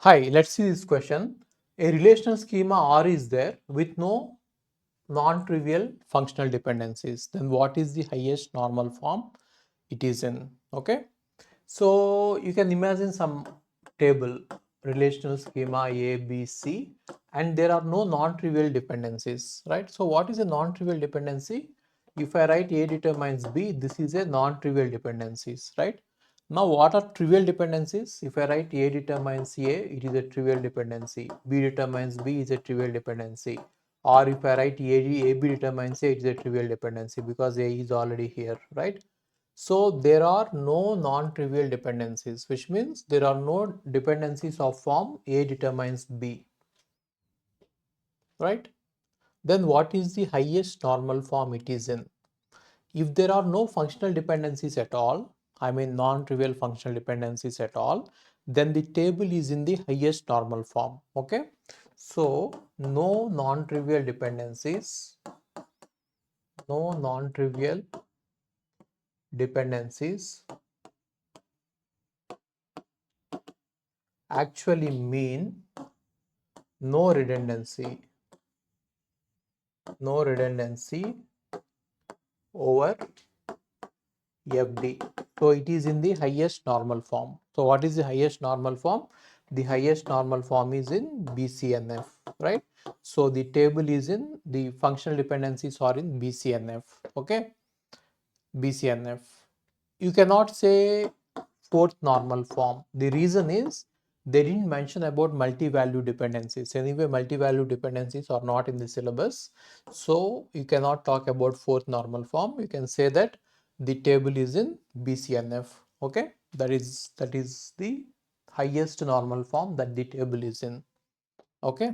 Hi, let's see this question. A relational schema R is there with no non-trivial functional dependencies. Then what is the highest normal form it is in? Okay. So you can imagine some table, relational schema A, B, C, and there are no non-trivial dependencies, right? So what is a non-trivial dependency? If I write A determines B, this is a non-trivial dependencies, right? Now what are trivial dependencies? If I write A determines A, it is a trivial dependency. B determines B is a trivial dependency. Or if I write AB determines A, it is a trivial dependency because A is already here, right? So there are no non-trivial dependencies, which means there are no dependencies of form A determines B, right? Then what is the highest normal form it is in? If there are no functional dependencies at all, I mean non-trivial functional dependencies at all, then the table is in the highest normal form, okay? So no non-trivial dependencies, no non-trivial dependencies actually mean no redundancy, no redundancy over FD. So it is in the highest normal form. So what is the highest normal form? The highest normal form is in BCNF, right? So the table is in the functional dependencies are in BCNF, okay? BCNF. You cannot say fourth normal form. The reason is they didn't mention about multi-value dependencies. Anyway, multi-value dependencies are not in the syllabus. So you cannot talk about fourth normal form. You can say that the table is in BCNF. Okay, that is the highest normal form that the table is in. Okay.